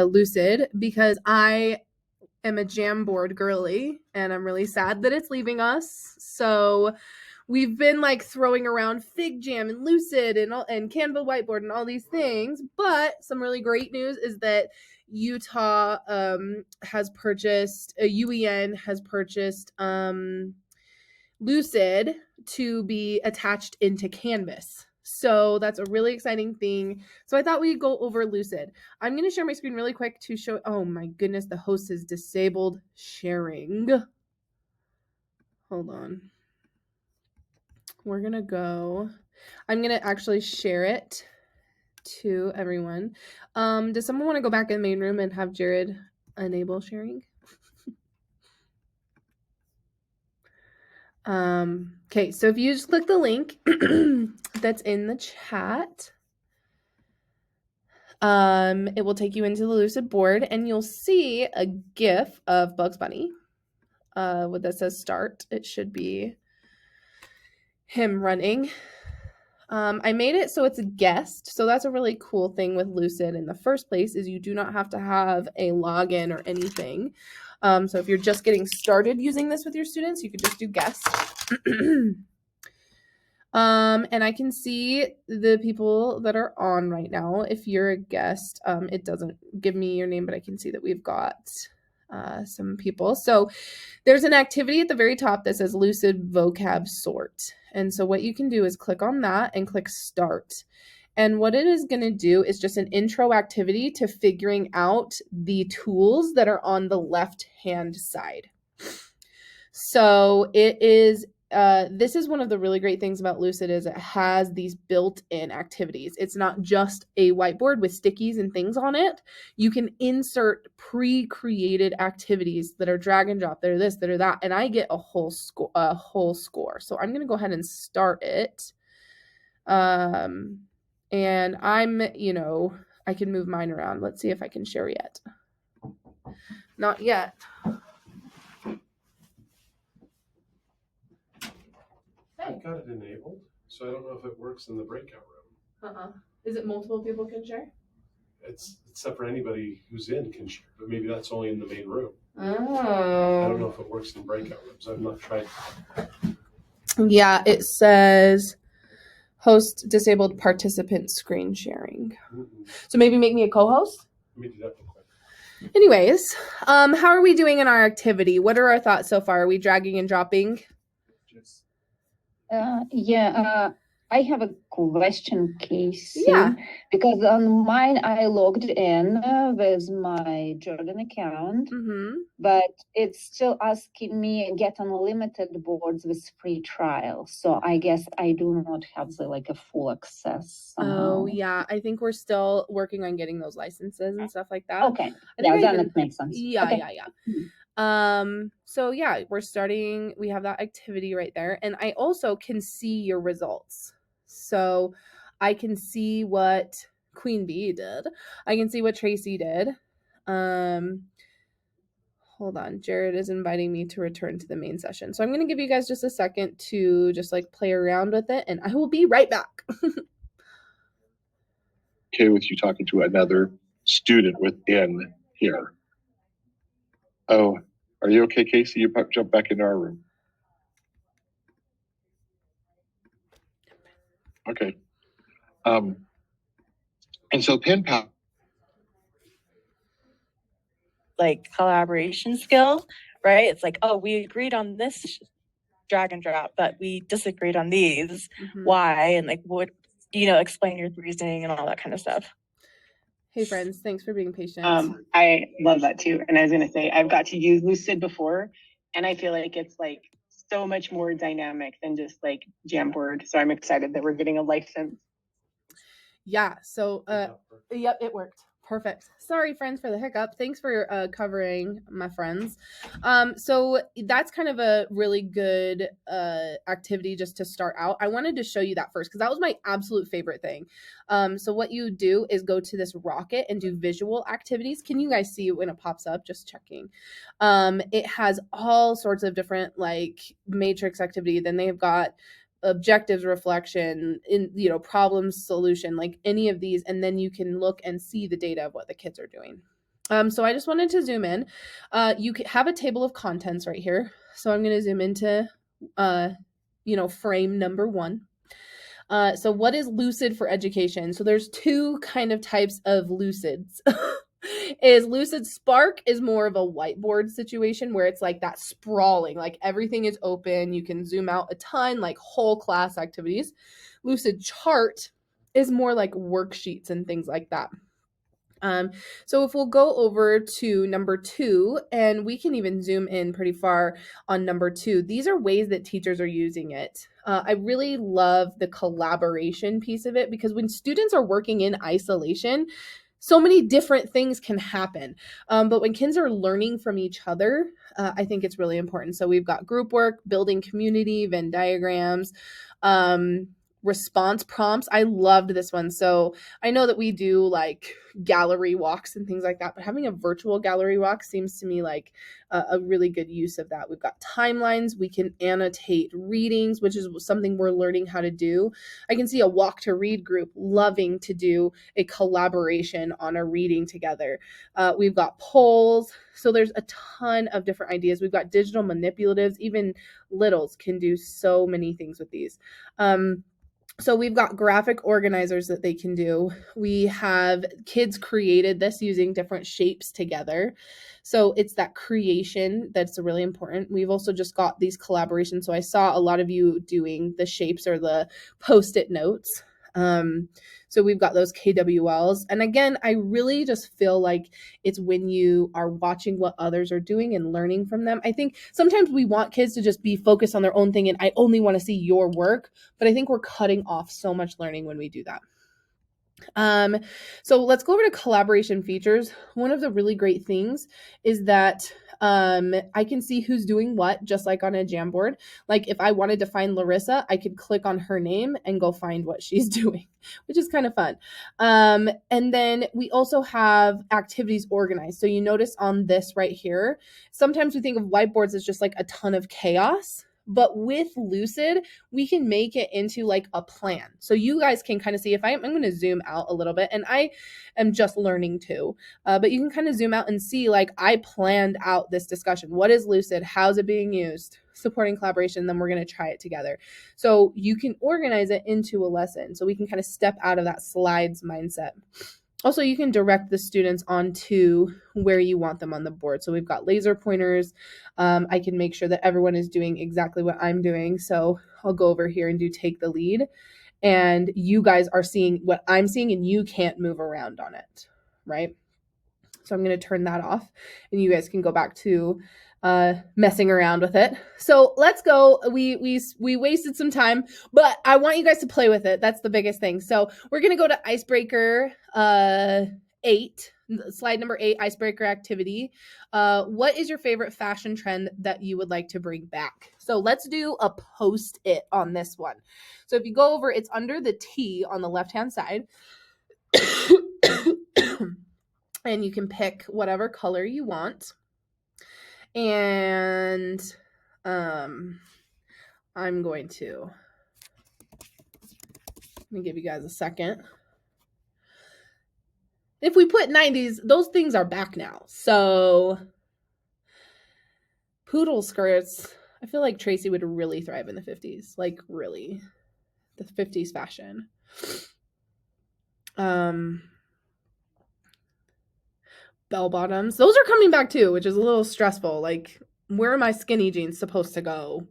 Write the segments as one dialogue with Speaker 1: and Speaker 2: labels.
Speaker 1: Lucid because I am a Jamboard girly and I'm really sad that it's leaving us. So we've been like throwing around Fig Jam and Lucid and Canva Whiteboard and all these things. But some really great news is that Utah has purchased, UEN has purchased Lucid to be attached into Canvas. So that's a really exciting thing. So I thought we'd go over Lucid. I'm going to share my screen really quick to show. Oh my goodness, the host has disabled sharing. Hold on. We're going to go. I'm going to actually share it to everyone. Does someone want to go back in the main room and have Jared enable sharing? Okay, so if you just click the link that's in the chat, it will take you into the Lucid board and you'll see a GIF of Bugs Bunny that says start. It should be him running. I made it so it's a guest. So that's a really cool thing with Lucid in the first place is you do not have to have a login or anything. So if you're just getting started using this with your students, you could just do guest. And I can see the people that are on right now. If you're a guest, it doesn't give me your name, but I can see that we've got some people. So there's an activity at the very top that says Lucid Vocab Sort. And so what you can do is click on that and click Start. And what it is going to do is just an intro activity to figuring out the tools that are on the left-hand side. So it is, this is one of the really great things about Lucid is it has these built-in activities. It's not just a whiteboard with stickies and things on it. You can insert pre-created activities that are drag and drop, that are this, that are that, and I get a whole score. So I'm going to go ahead and start it. And I'm, I can move mine around. Let's see if I can share yet. Not yet.
Speaker 2: I've got it enabled, so I don't know if it works in the breakout room.
Speaker 1: Is it multiple people can share?
Speaker 2: It's except for anybody who's in can share, but maybe that's only in the main room.
Speaker 1: Oh.
Speaker 2: I don't know if it works in breakout rooms. I've not tried.
Speaker 1: Yeah, it says host disabled participant screen sharing. Mm-hmm. So maybe make me a co-host?
Speaker 2: Let me do that real quick.
Speaker 1: Anyways, how are we doing in our activity? What are our thoughts so far? Are we dragging and dropping?
Speaker 3: I have a question, Kasey.
Speaker 1: Yeah.
Speaker 3: Because on mine, I logged in with my Jordan account, but it's still asking me get unlimited boards with free trial. So I guess I do not have a full access somehow.
Speaker 1: Oh, yeah. I think we're still working on getting those licenses and stuff like that.
Speaker 3: Okay. That makes sense.
Speaker 1: Yeah,
Speaker 3: okay.
Speaker 1: yeah. So yeah, we're starting, we have that activity right there. And I also can see your results. So I can see what Queen Bee did. I can see what Tracy did. Hold on. Jared is inviting me to return to the main session. So I'm going to give you guys just a second to just play around with it and I will be right back.
Speaker 4: Okay with you talking to another student within here. Oh, are you okay, Kasey? You jump back into our room. Okay. And so pen pal.
Speaker 5: Collaboration skill, right? It's we agreed on this drag and drop, but we disagreed on these. Why? And what, explain your reasoning and all that kind of stuff.
Speaker 1: Hey friends, thanks for being patient.
Speaker 6: I love that too. And I was going to say, I've got to use Lucid before, and I feel like it's so much more dynamic than just Jamboard. So I'm excited that we're getting a license.
Speaker 1: Yeah. So, yep, it worked. Perfect. Sorry, friends, for the hiccup. Thanks for covering, my friends. So that's kind of a really good activity just to start out. I wanted to show you that first because that was my absolute favorite thing. So what you do is go to this rocket and do visual activities. Can you guys see when it pops up? Just checking. It has all sorts of different matrix activity. Then they've got objectives, reflection, problem solution, any of these, and then you can look and see the data of what the kids are doing. So I just wanted to zoom in. You have a table of contents right here. So I'm going to zoom into, frame number 1. So what is Lucid for education? So there's 2 kind of types of Lucids. Is Lucid Spark is more of a whiteboard situation where it's like that sprawling, like everything is open. You can zoom out a ton, like whole class activities. Lucid Chart is more like worksheets and things like that. So if we'll go over to number 2, and we can even zoom in pretty far on number 2, these are ways that teachers are using it. I really love the collaboration piece of it, because when students are working in isolation, so many different things can happen. But when kids are learning from each other, I think it's really important. So we've got group work, building community, Venn diagrams, response prompts. I loved this one. So I know that we do like gallery walks and things like that, but having a virtual gallery walk seems to me like a really good use of that. We've got timelines. We can annotate readings, which is something we're learning how to do. I can see a walk to read group loving to do a collaboration on a reading together. We've got polls. So there's a ton of different ideas. We've got digital manipulatives. Even littles can do so many things with these. So we've got graphic organizers that they can do. We have kids created this using different shapes together. So it's that creation that's really important. We've also just got these collaborations. So I saw a lot of you doing the shapes or the Post-it notes. So we've got those KWLs. And again, I really just feel like it's when you are watching what others are doing and learning from them. I think sometimes we want kids to just be focused on their own thing and I only want to see your work, but I think we're cutting off so much learning when we do that. So let's go over to collaboration features. One of the really great things is that I can see who's doing what, just like on a Jamboard. Like if I wanted to find Larissa, I could click on her name and go find what she's doing, which is kind of fun. And then we also have activities organized. So you notice on this right here, sometimes we think of whiteboards as just like a ton of chaos. But with Lucid, we can make it into like a plan. So you guys can kind of see, if I'm going to zoom out a little bit, and I am just learning too, but you can kind of zoom out and see, like, I planned out this discussion. What is Lucid? How's it being used? Supporting collaboration. Then we're going to try it together. So you can organize it into a lesson. So we can kind of step out of that slides mindset. Also, you can direct the students onto where you want them on the board. So we've got laser pointers. I can make sure that everyone is doing exactly what I'm doing. So I'll go over here and do take the lead. And you guys are seeing what I'm seeing and you can't move around on it, right? So I'm going to turn that off and you guys can go back to messing around with it. So let's go. We wasted some time, but I want you guys to play with it. That's the biggest thing. So we're going to go to icebreaker 8, slide number 8, icebreaker activity. What is your favorite fashion trend that you would like to bring back? So let's do a post-it on this one. So if you go over, it's under the T on the left-hand side. And you can pick whatever color you want. And I'm going to let me give you guys a second. If we put 90s, those things are back now. So poodle skirts, I feel like Tracy would really thrive in the 50s. Like really. The 50s fashion. Bell bottoms. Those are coming back too, which is a little stressful. Like, where are my skinny jeans supposed to go?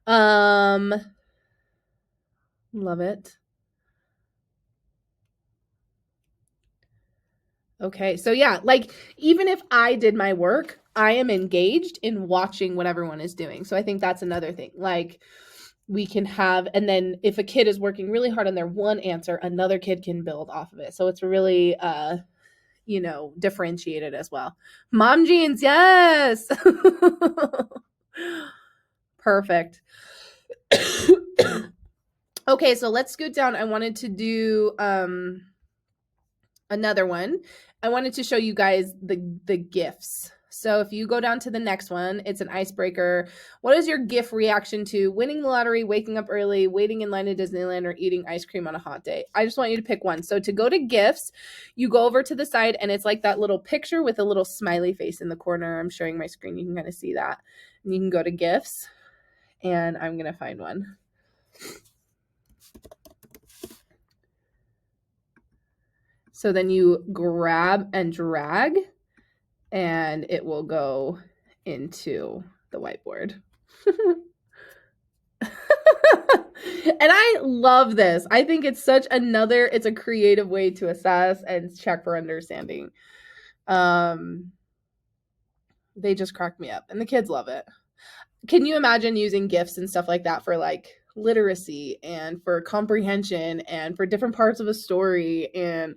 Speaker 1: Love it. Okay, so yeah, like even if I did my work, I am engaged in watching what everyone is doing. So I think that's another thing. Like we can have, and then if a kid is working really hard on their one answer, another kid can build off of it. So it's really differentiated as well. Mom jeans, yes. Perfect. Okay, so let's scoot down. I wanted to do another one. I wanted to show you guys the gifts. So if you go down to the next one, it's an icebreaker. What is your GIF reaction to winning the lottery, waking up early, waiting in line at Disneyland, or eating ice cream on a hot day? I just want you to pick one. So to go to GIFs, you go over to the side, and it's like that little picture with a little smiley face in the corner. I'm showing my screen. You can kind of see that. And you can go to GIFs, and I'm going to find one. So then you grab and drag, and it will go into the whiteboard. And I love this. I think it's it's a creative way to assess and check for understanding. They just crack me up, and the kids love it. Can you imagine using GIFs and stuff like that for like literacy and for comprehension and for different parts of a story, and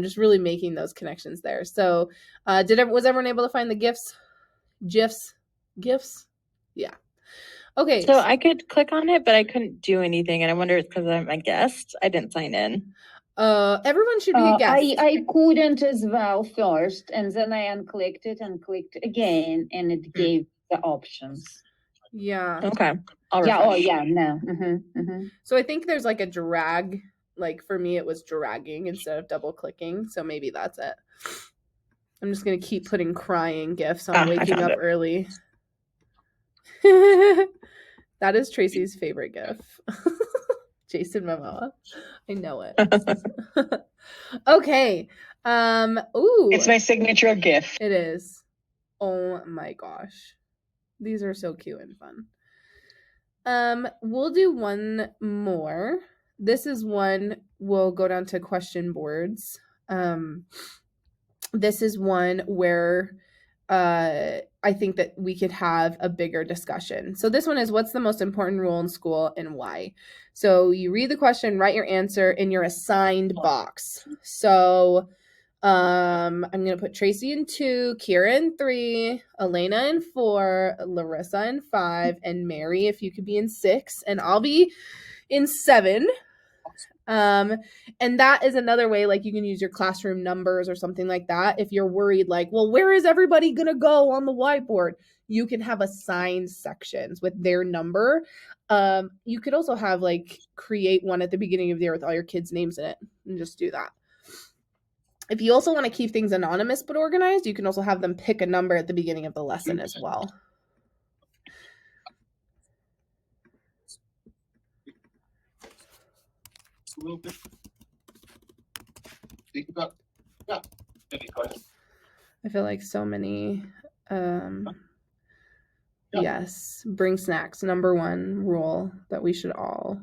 Speaker 1: just really making those connections there? So was everyone able to find the GIFs? GIFs? Yeah. Okay.
Speaker 5: So I could click on it, but I couldn't do anything. And I wonder if it's because I'm a guest. I didn't sign in.
Speaker 1: Everyone should be a guest.
Speaker 3: I couldn't as well first, and then I unclicked it and clicked again, and it gave the options.
Speaker 1: Yeah.
Speaker 5: Okay.
Speaker 3: No.
Speaker 1: So I think there's like a drag. Like for me, it was dragging instead of double clicking. So maybe that's it. I'm just going to keep putting crying GIFs on waking up early. That is Tracy's favorite GIF. Jason Momoa. I know it. Okay. Ooh.
Speaker 6: It's my signature GIF.
Speaker 1: It is. Oh my gosh. These are so cute and fun. We'll do one more. This is one, we'll go down to question boards. This is one where I think that we could have a bigger discussion. So this one is, what's the most important rule in school and why? So you read the question, write your answer in your assigned box. So I'm going to put Tracy in 2, Kira in 3, Elena in 4, Larissa in 5, and Mary, if you could be in 6, and I'll be in 7. And that is another way, like you can use your classroom numbers or something like that. If you're worried, like, well, where is everybody going to go on the whiteboard? You can have assigned sections with their number. You could also have like create one at the beginning of the year with all your kids' names in it and just do that. If you also want to keep things anonymous but organized, you can also have them pick a number at the beginning of the lesson as well. I feel like so many, yes, bring snacks. Number 1 rule that we should all.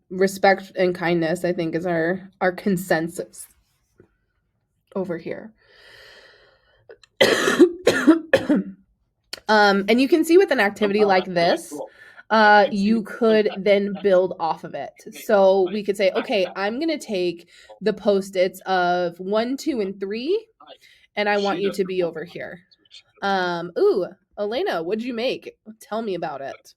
Speaker 1: Respect and kindness, I think, is our consensus over here. And you can see with an activity like this, you could then build off of it. So we could say, okay, I'm going to take the Post-its of 1, 2, and 3, and I want you to be over here. Ooh, Elena, what'd you make? Tell me about it.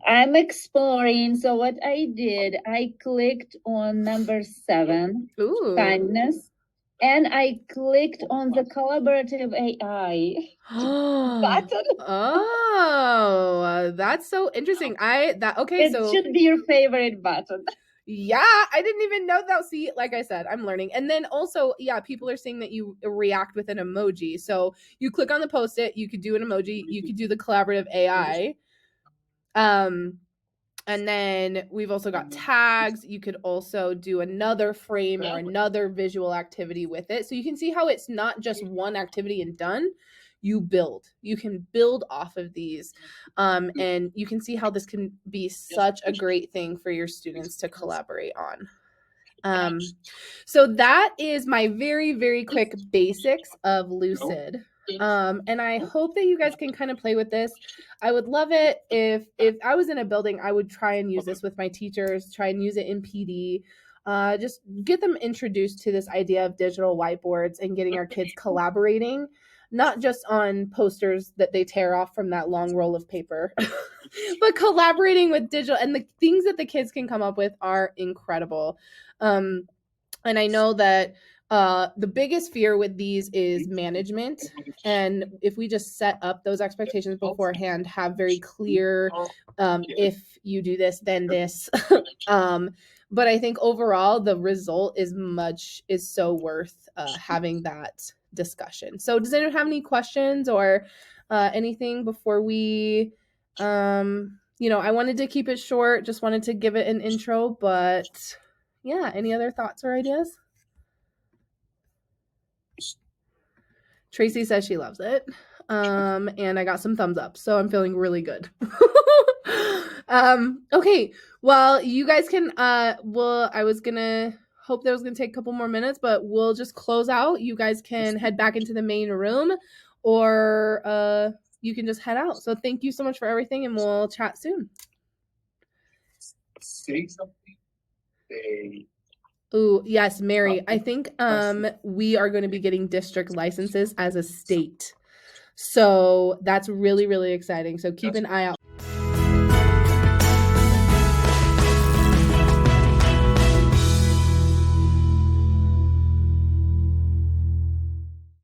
Speaker 3: I'm exploring. So what I did, I clicked on number 7,
Speaker 1: Ooh.
Speaker 3: kindness, and I clicked on the collaborative AI button.
Speaker 1: Oh, that's so interesting.
Speaker 3: It should be your favorite button.
Speaker 1: Yeah, I didn't even know that. See, like I said, I'm learning. And then also, yeah, people are saying that you react with an emoji. So you click on the Post-it, you could do an emoji, you could do the collaborative AI. And then we've also got tags. You could also do another frame or another visual activity with it. So you can see how it's not just one activity and done. You can build off of these. And you can see how this can be such a great thing for your students to collaborate on. So that is my very, very quick basics of Lucid. And I hope that you guys can kind of play with this. I would love it if I was in a building, I would try and use this with my teachers, try and use it in PD. Just get them introduced to this idea of digital whiteboards and getting our kids collaborating, not just on posters that they tear off from that long roll of paper, but collaborating with digital, and the things that the kids can come up with are incredible. And I know that The biggest fear with these is management. And if we just set up those expectations beforehand, have very clear, if you do this, then this. But I think overall the result is so worth having that discussion. So does anyone have any questions or anything before we, I wanted to keep it short, just wanted to give it an intro, but yeah, any other thoughts or ideas? Tracy says she loves it. And I got some thumbs up, so I'm feeling really good. Okay, well, you guys can, I was gonna hope that was gonna take a couple more minutes, but we'll just close out. You guys can head back into the main room, or you can just head out. So thank you so much for everything, and we'll chat soon.
Speaker 4: Say something.
Speaker 1: Ooh, yes, Mary. I think we are going to be getting district licenses as a state. So that's really, really exciting. So keep an eye out.